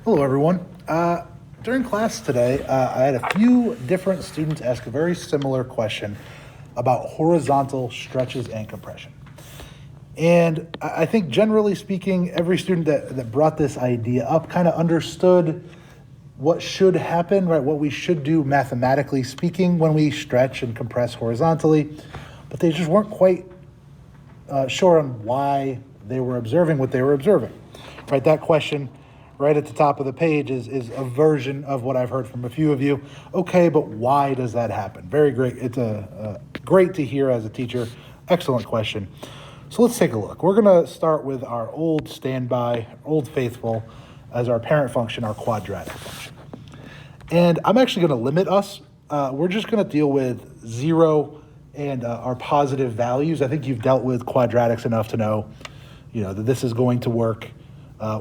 Hello, everyone. During class today, I had a few different students ask a very similar question about horizontal stretches and compression. And I think generally speaking, every student that brought this idea up kind of understood what should happen, right? What we should do mathematically speaking when we stretch and compress horizontally, but they just weren't quite sure on why they were observing what they were observing, right? That question right at the top of the page is a version of what I've heard from a few of you. Okay, but why does that happen? Very great. It's great to hear as a teacher. Excellent question. So let's take a look. We're going to start with our old standby, old faithful, as our parent function, our quadratic function. And I'm actually going to limit us. We're just going to deal with 0 and our positive values. I think you've dealt with quadratics enough to know, that this is going to work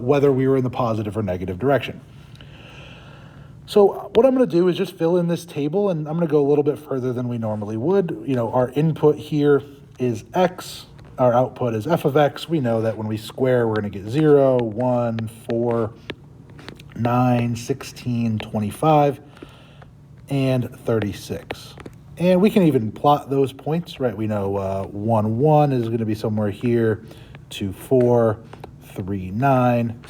whether we were in the positive or negative direction. So what I'm going to do is just fill in this table, and I'm going to go a little bit further than we normally would. Our input here is x. Our output is f of x. We know that when we square, we're going to get 0, 1, 4, 9, 16, 25, and 36. And we can even plot those points, right? We know 1, 1 is going to be somewhere here, 2, 4, 3, 9,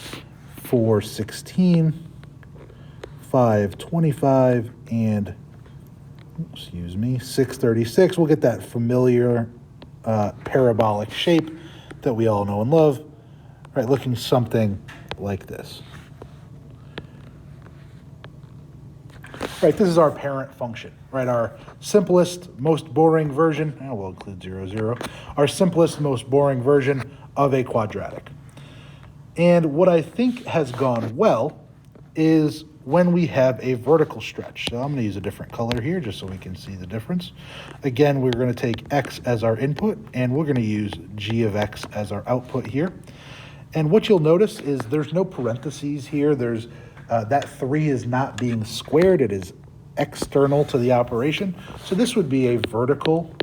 4, 16, 5, 25, and 6, 36. We'll get that familiar parabolic shape that we all know and love, right? Looking something like this. Right, this is our parent function, right? Our simplest, most boring version, we'll include 0, 0, our simplest, most boring version of a quadratic. And what I think has gone well is when we have a vertical stretch. So I'm going to use a different color here just so we can see the difference. Again, we're going to take x as our input, and we're going to use g of x as our output here. And what you'll notice is there's no parentheses here. There's that 3 is not being squared. It is external to the operation. So this would be a vertical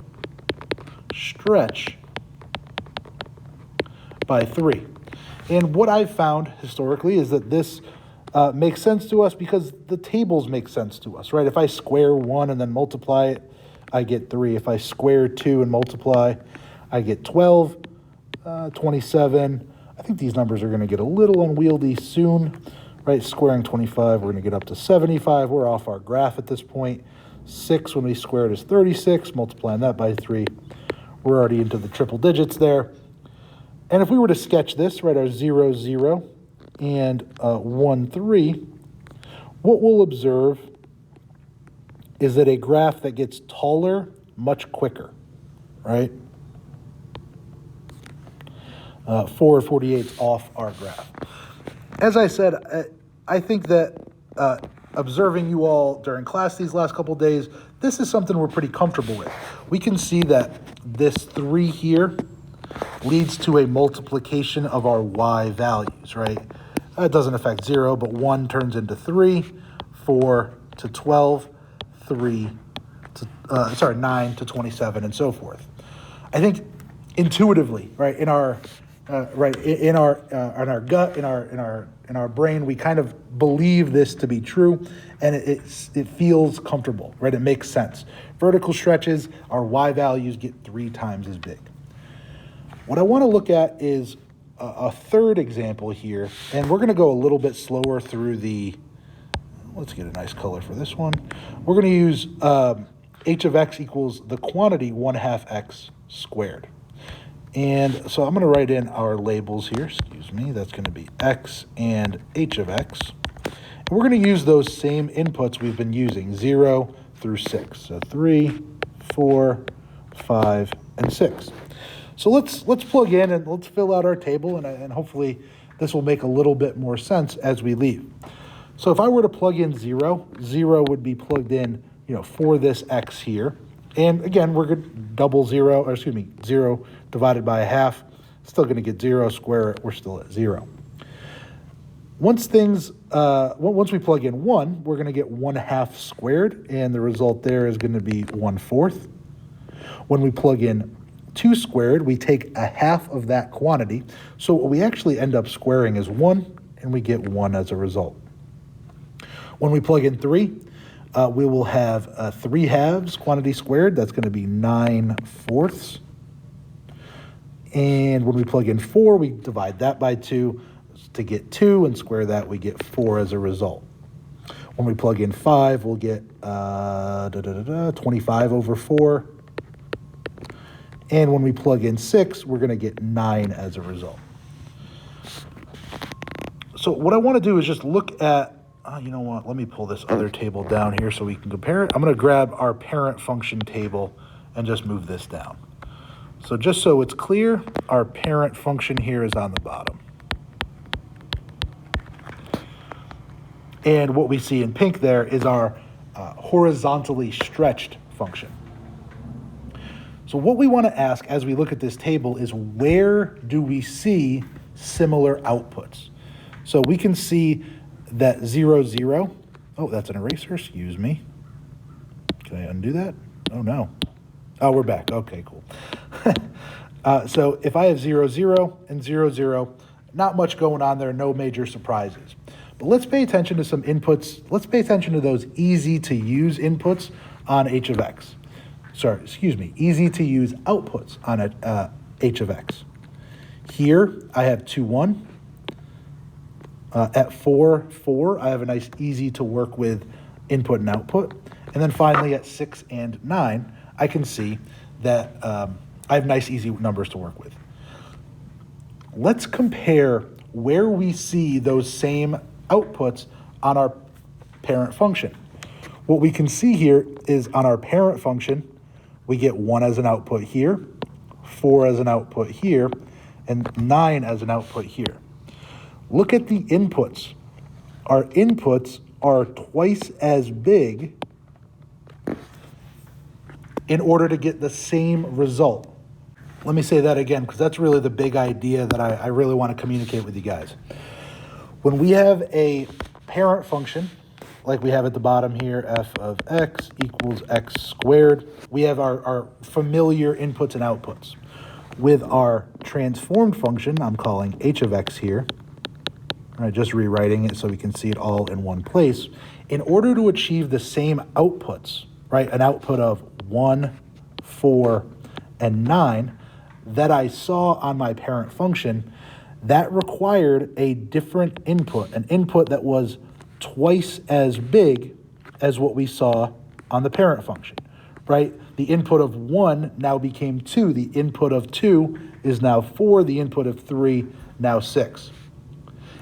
stretch by 3. And what I've found historically is that this makes sense to us because the tables make sense to us, right? If I square 1 and then multiply it, I get 3. If I square 2 and multiply, I get 12, 27. I think these numbers are going to get a little unwieldy soon, right? Squaring 25, we're going to get up to 75. We're off our graph at this point. 6 when we square it is 36. Multiplying that by 3, we're already into the triple digits there. And if we were to sketch this, right, our 0, 0 and 1, 3, what we'll observe is that a graph that gets taller much quicker, right? 448 is off our graph. As I said, I think that observing you all during class these last couple of days, this is something we're pretty comfortable with. We can see that this 3 here leads to a multiplication of our y values, right? It doesn't affect 0, but 1 turns into 3, 4 to 12, 9 to 27, and so forth. I think intuitively, right, in our gut, in our brain, we kind of believe this to be true, and it feels comfortable, right? It makes sense. Vertical stretches, our y values get 3 times as big. What I want to look at is a third example here, and we're going to go a little bit slower through let's get a nice color for this one. We're going to use h of x equals the quantity 1/2 x squared. And so I'm going to write in our labels here, that's going to be x and h of x. And we're going to use those same inputs we've been using, 0 through 6. So 3, 4, 5, and 6. So let's plug in and let's fill out our table, and hopefully this will make a little bit more sense as we leave. So if I were to plug in 0, 0 would be plugged in, for this x here. And again, we're going to double 0 divided by 1/2. Still going to get 0, square it, we're still at 0. Once we plug in 1, we're going to get 1/2 squared, and the result there is going to be 1/4. When we plug in 2 squared, we take 1/2 of that quantity. So what we actually end up squaring is 1 and we get 1 as a result. When we plug in 3, we will have 3 halves quantity squared. That's going to be 9/4. And when we plug in 4, we divide that by 2 to get 2, and square that, we get 4 as a result. When we plug in 5, we'll get 25 over 4. And when we plug in 6, we're going to get 9 as a result. So what I want to do is just look at, you know what, let me pull this other table down here so we can compare it. I'm going to grab our parent function table and just move this down. So just so it's clear, our parent function here is on the bottom. And what we see in pink there is our horizontally stretched function. So what we want to ask as we look at this table is, where do we see similar outputs? So we can see that 0, 0. Oh, that's an eraser, excuse me. Can I undo that? Oh, no. Oh, we're back. Okay, cool. So if I have 0, 0 and 0, 0, not much going on there, no major surprises. But let's pay attention to some inputs. Let's pay attention to those easy to use inputs on h of x. Sorry, excuse me, easy to use outputs on h of x. Here I have 2, 1. At 4, 4, I have a nice easy to work with input and output. And then finally at 6 and 9, I can see that I have nice easy numbers to work with. Let's compare where we see those same outputs on our parent function. What we can see here is on our parent function, we get 1 as an output here, 4 as an output here, and 9 as an output here. Look at the inputs. Our inputs are twice as big in order to get the same result. Let me say that again, because that's really the big idea that I really want to communicate with you guys. When we have a parent function, like we have at the bottom here, f of x equals x squared, we have our familiar inputs and outputs. With our transformed function, I'm calling h of x here, just rewriting it so we can see it all in one place. In order to achieve the same outputs, right, an output of 1, 4, and 9 that I saw on my parent function, that required a different input, an input that was twice as big as what we saw on the parent function, right? The input of 1 now became 2. The input of 2 is now 4. The input of 3 now 6.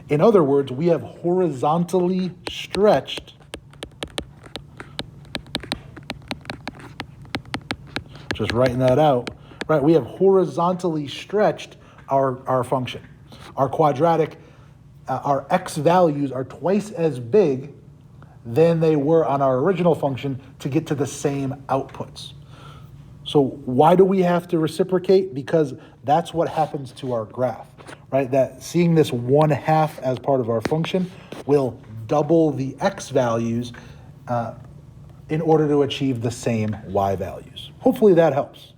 In other words, we have horizontally stretched just writing that out, right? We have horizontally stretched our function. Our quadratic, our x values are twice as big than they were on our original function to get to the same outputs. So why do we have to reciprocate? Because that's what happens to our graph, right? That seeing this 1/2 as part of our function will double the x values in order to achieve the same y values. Hopefully that helps.